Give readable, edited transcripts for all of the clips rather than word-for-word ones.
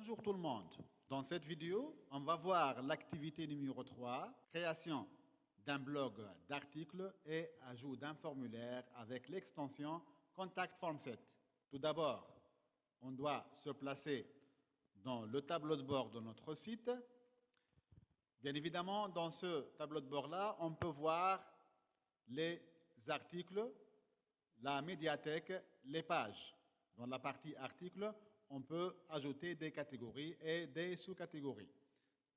Bonjour tout le monde. Dans cette vidéo, on va voir l'activité numéro 3, création d'un blog d'articles et ajout d'un formulaire avec l'extension Contact Form Set. Tout d'abord, on doit se placer dans le tableau de bord de notre site. Bien évidemment, dans ce tableau de bord-là, on peut voir les articles, la médiathèque, les pages. Dans la partie articles, on peut ajouter des catégories et des sous-catégories.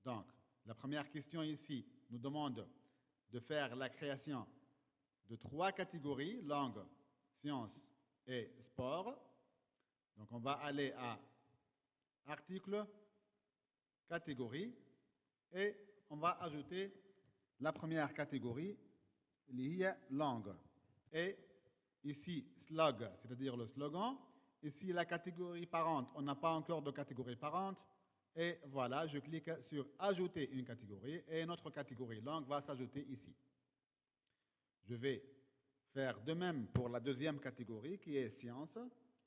Donc, la première question ici nous demande de faire la création de 3 catégories, langue, sciences et sport. Donc, on va aller à articles, catégories, et on va ajouter la première catégorie, liée langue. Et ici, slog, c'est-à-dire le slogan. Ici, la catégorie parente, on n'a pas encore de catégorie parente. Et voilà, je clique sur ajouter une catégorie et notre catégorie langue va s'ajouter ici. Je vais faire de même pour la deuxième catégorie qui est sciences.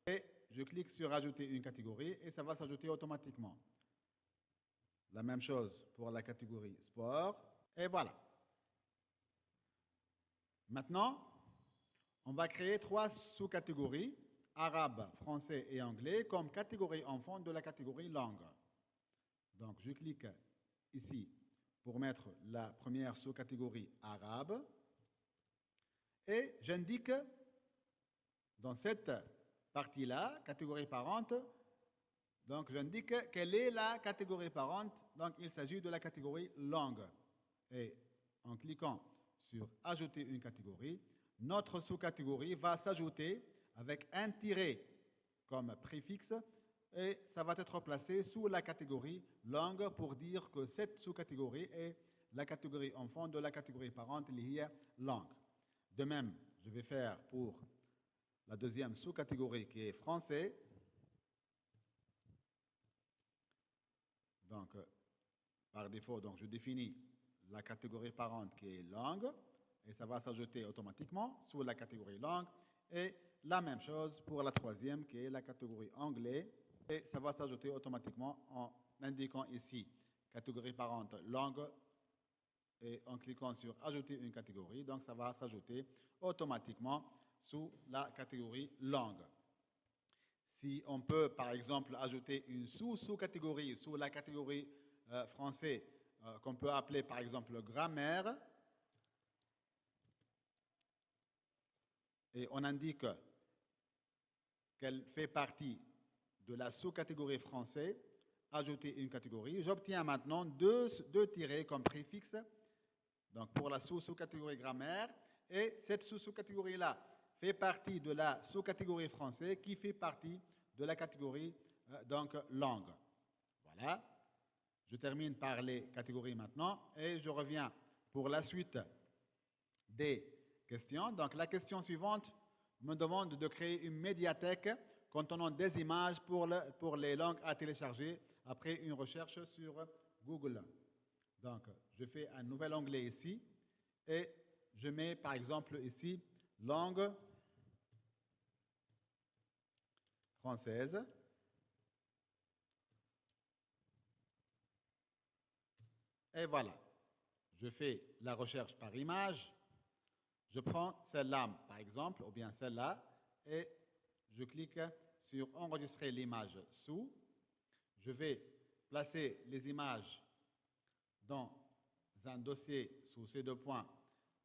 Et je clique sur ajouter une catégorie et ça va s'ajouter automatiquement. La même chose pour la catégorie sport. Et voilà. Maintenant, on va créer 3 sous-catégories, arabe, français et anglais, comme catégorie enfant de la catégorie langue. Donc, je clique ici pour mettre la première sous-catégorie arabe et j'indique dans cette partie-là, catégorie parente, donc j'indique quelle est la catégorie parente. Donc, il s'agit de la catégorie langue. Et en cliquant sur ajouter une catégorie, notre sous-catégorie va s'ajouter avec un tiret comme préfixe et ça va être placé sous la catégorie langue pour dire que cette sous-catégorie est la catégorie enfant de la catégorie parente liée langue. De même, je vais faire pour la deuxième sous-catégorie qui est français. Donc, par défaut, donc, je définis la catégorie parente qui est langue et ça va s'ajouter automatiquement sous la catégorie langue. Et la même chose pour la troisième qui est la catégorie anglais et ça va s'ajouter automatiquement en indiquant ici catégorie parente langue et en cliquant sur ajouter une catégorie. Donc, ça va s'ajouter automatiquement sous la catégorie langue. Si on peut, par exemple, ajouter une sous-catégorie sous la catégorie français, qu'on peut appeler, par exemple, grammaire, et on indique qu'elle fait partie de la sous-catégorie français, ajouter une catégorie. J'obtiens maintenant deux tirets comme préfixe, donc pour la sous-catégorie grammaire, et cette sous-catégorie-là fait partie de la sous-catégorie français qui fait partie de la catégorie donc langue. Voilà. Je termine par les catégories maintenant et je reviens pour la suite des questions. Donc la question suivante me demande de créer une médiathèque contenant des images pour les langues à télécharger après une recherche sur Google. Donc je fais un nouvel onglet ici et je mets par exemple ici langue française. Et voilà. Je fais la recherche par image. Je prends celle-là, par exemple, ou bien celle-là, et je clique sur enregistrer l'image sous. Je vais placer les images dans un dossier sous ces 2 points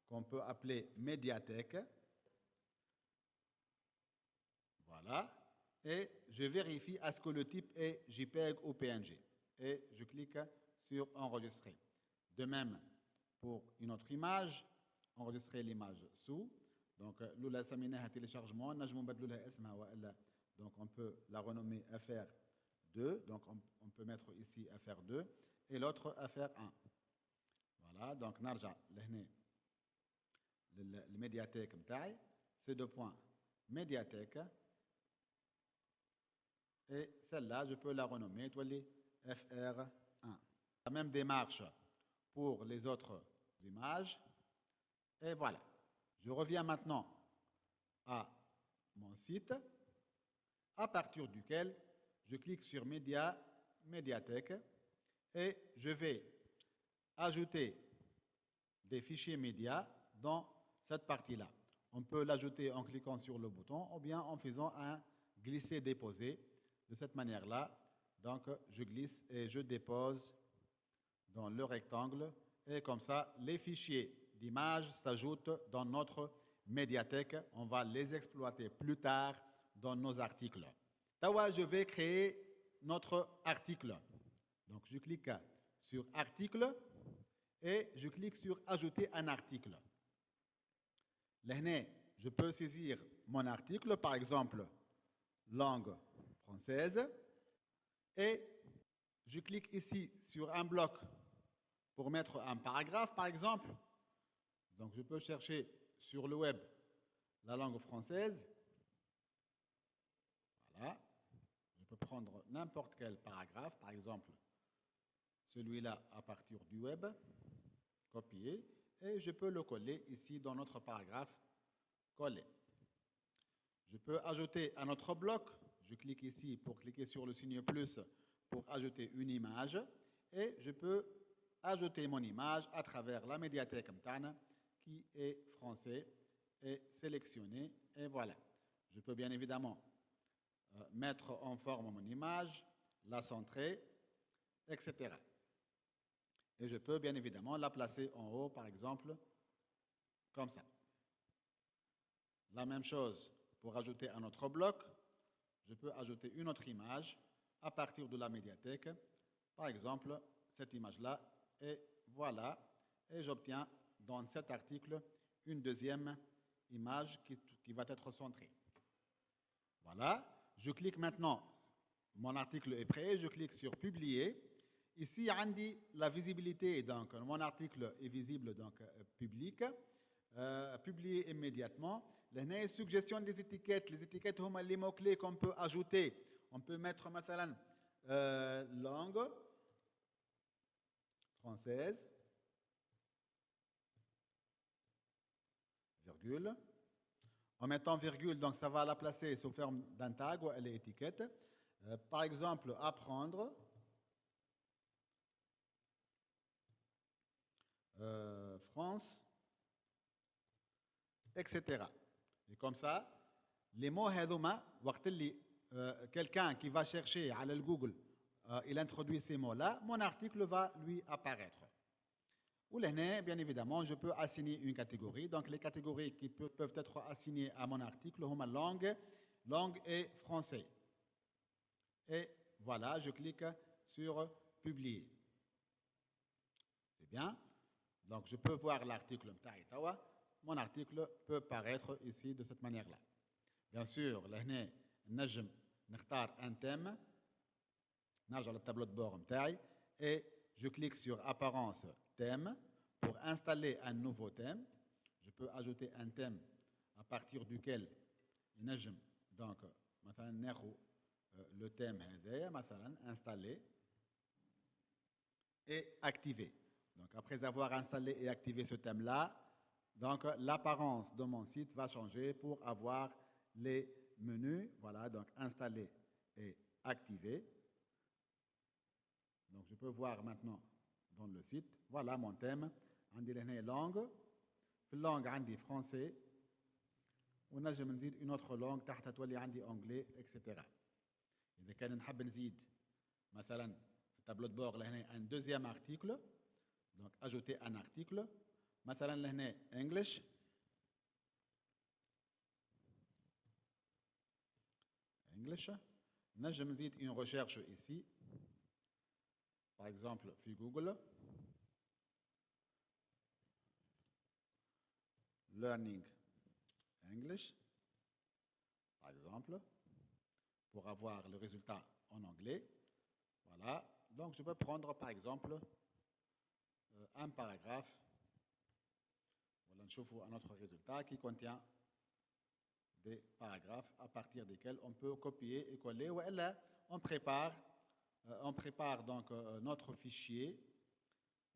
qu'on peut appeler médiathèque. Voilà. Et je vérifie à ce que le type est JPEG ou PNG. Et je clique sur enregistrer. De même, pour une autre image, enregistrer l'image sous. Donc, l'oula samina téléchargement, donc on peut la renommer FR2. Donc, on peut mettre ici FR2 et l'autre FR1. Voilà, donc narja le médiathèque mtaï, ces 2 points médiathèque. Et celle-là, je peux la renommer FR1. La même démarche pour les autres images. Et voilà. Je reviens maintenant à mon site, à partir duquel je clique sur Média médiathèque et je vais ajouter des fichiers médias dans cette partie-là. On peut l'ajouter en cliquant sur le bouton ou bien en faisant un glisser-déposer. De cette manière-là, donc je glisse et je dépose dans le rectangle et comme ça, les fichiers d'images s'ajoutent dans notre médiathèque. On va les exploiter plus tard dans nos articles. Tawa, je vais créer notre article. Donc, je clique sur Article et je clique sur Ajouter un article. Là, je peux saisir mon article, par exemple, langue française, et je clique ici sur un bloc pour mettre un paragraphe, par exemple. Donc, je peux chercher sur le web la langue française. Voilà. Je peux prendre n'importe quel paragraphe, par exemple, celui-là à partir du web, copier, et je peux le coller ici dans notre paragraphe, coller. Je peux ajouter un autre bloc. Je clique ici pour cliquer sur le signe plus pour ajouter une image, et je peux ajouter mon image à travers la médiathèque Mtana qui est français et sélectionner et voilà. Je peux bien évidemment mettre en forme mon image, la centrer, etc. Et je peux bien évidemment la placer en haut, par exemple, comme ça. La même chose pour ajouter un autre bloc. Je peux ajouter une autre image à partir de la médiathèque. Par exemple, cette image-là. Et voilà. Et j'obtiens dans cet article une deuxième image qui va être centrée. Voilà. Je clique maintenant. Mon article est prêt. Je clique sur Publier. Ici, il la visibilité. Donc, mon article est visible, donc public. Publié immédiatement. La suggestion des étiquettes. Les étiquettes sont les mots-clés qu'on peut ajouter. On peut mettre, مثلا, langue française, virgule. En mettant virgule, donc ça va la placer sous forme d'un tag ou elle est étiquette. Par exemple, apprendre. France, etc. Et comme ça, les mots هذوما وقت اللي quelqu'un qui va chercher à Google, il introduit ces mots-là, mon article va lui apparaître. Ou là, bien évidemment, je peux assigner une catégorie. Donc, les catégories qui peuvent être assignées à mon article sont langue et français. Et voilà, je clique sur Publier. C'est bien. Donc, je peux voir l'article. Mon article peut paraître ici de cette manière-là. Bien sûr, là, نجم نختار un thème. نرجع للtableau de bord et je clique sur Apparence thème pour installer un nouveau thème. Je peux ajouter un thème à partir duquel نجم donc مثلا ناخذ le thème هذايا مثلا installer et activer. Donc, après avoir installé et activé ce thème-là, donc l'apparence de mon site va changer pour avoir les menus. Voilà, donc installer et activer. Donc, je peux voir maintenant dans le site. Voilà mon thème. On dit les langues. Langue, on dit français. On a une autre langue. تحت تولي عندي anglais, etc. إذا كان نحب نزيد مثلا في tableau de bord لهنا un deuxième article. Donc, ajouter un article. مثلا لهنا English. English. نجم نزيد une recherche ici. Par exemple, في Google. Learning English. Par exemple. Pour avoir le résultat en anglais. Voilà. Donc, je peux prendre, par exemple, un paragraphe. Voilà, on trouve un autre résultat qui contient des paragraphes à partir desquels on peut copier et coller. Ou là, on prépare donc notre fichier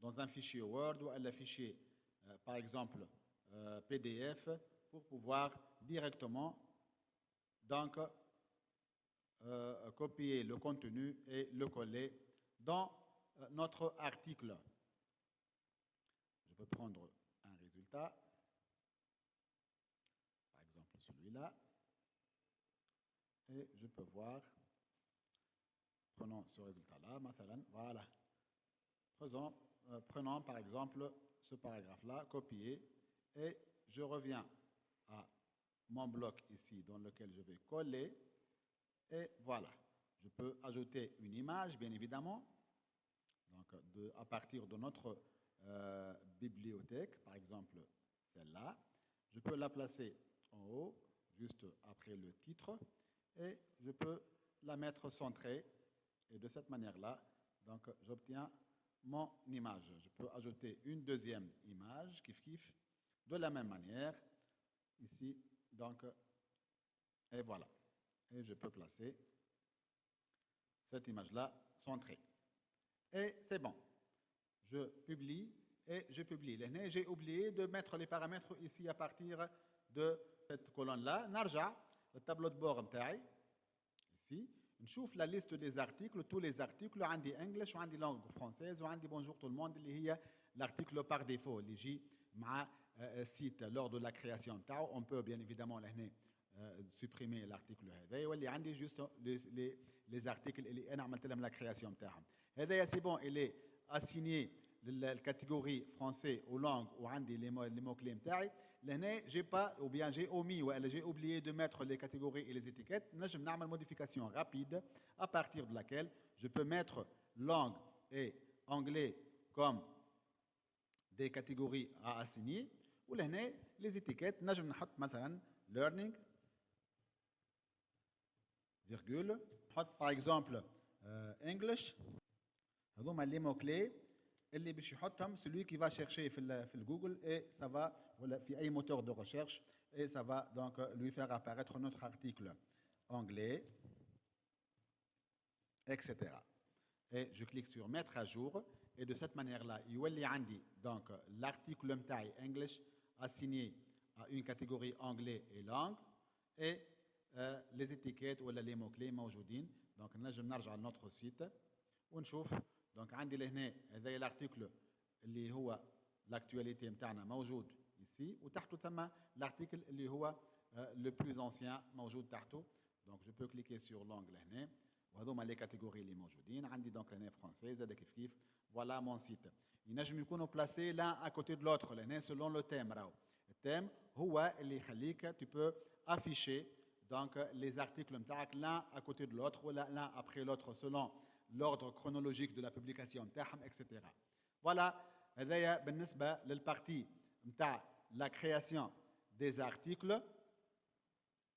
dans un fichier Word ou un fichier, par exemple, PDF, pour pouvoir directement donc copier le contenu et le coller dans notre article. Je peux prendre un résultat, par exemple celui-là, et je peux voir, prenons ce résultat-là, voilà. Prenons par exemple ce paragraphe-là, copier, et je reviens à mon bloc ici dans lequel je vais coller, et voilà. Je peux ajouter une image, bien évidemment, donc à partir de notre bibliothèque, par exemple celle-là. Je peux la placer en haut, juste après le titre, et je peux la mettre centrée, et de cette manière-là, donc j'obtiens mon image. Je peux ajouter une deuxième image, kif, de la même manière, ici, donc, et voilà. Et je peux placer cette image-là centrée. Et c'est bon. Je publie et je publie. J'ai oublié de mettre les paramètres ici à partir de cette colonne-là. Narja, le tableau de bord متاعي, ici. نشوف la liste des articles, tous les articles, عندي English وعندي langue française وعندي bonjour tout le monde اللي هي l'article par défaut اللي يجي مع site lors de la création تاعو. On peut bien évidemment لهنا supprimer l'article هذا يولي عندي juste les articles اللي انا عملت لهم la création تاعهم. هذا c'est bon, il est assigné la catégorie français aux langues ou عندي les mots clés نتاعي. لهنا j'ai pas ou bien j'ai omis ou j'ai oublié de mettre les catégories et les étiquettes. نجم نعمل modification rapide à partir de laquelle je peux mettre langue et anglais comme des catégories à assigner. ou لهنا les étiquettes نجم نحط مثلا learning virgule نحط par exemple English. هذوما les mots clés اللي باش يحطهم celui qui va chercher في Google et ça va ولا في اي moteur de recherche et ça va donc lui faire apparaître notre article anglais, etc. Et je clique sur mettre à jour et de cette manière-là يولي عندي donc l'article نتاعي English assigné à une catégorie anglais et langue et les étiquettes ولا les mots clés موجودين. donc نجم نرجع لنوتر site ونشوف. دونك عندي لهنا هذا الارتيكل اللي هو لاكتواليتي نتاعنا موجود ici وتحته ثم l'article اللي هو le plus ancien موجود تحته. donc je peux cliquer sur l'onglet هنا وهذوما les catégories اللي موجودين عندي. donc هنا française هذا كيف voilà mon site. ينجم يكونوا placés l'un à côté de l'autre لهنا selon le thème. راهو الثème هو اللي يخليك tu peux afficher donc les articles نتاعك l'un à côté de l'autre ولا l'un après l'autre selon l'ordre chronologique de la publication تاعهم, etc. Voilà, هذايا بالنسبة للبارتي نتاع la création des articles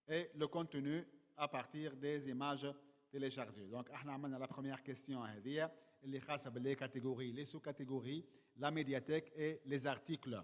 et le contenu à partir des images téléchargées. Donc احنا عملنا la première question هذه اللي خاصة باللي catégories, les sous-catégories, la médiathèque et les articles.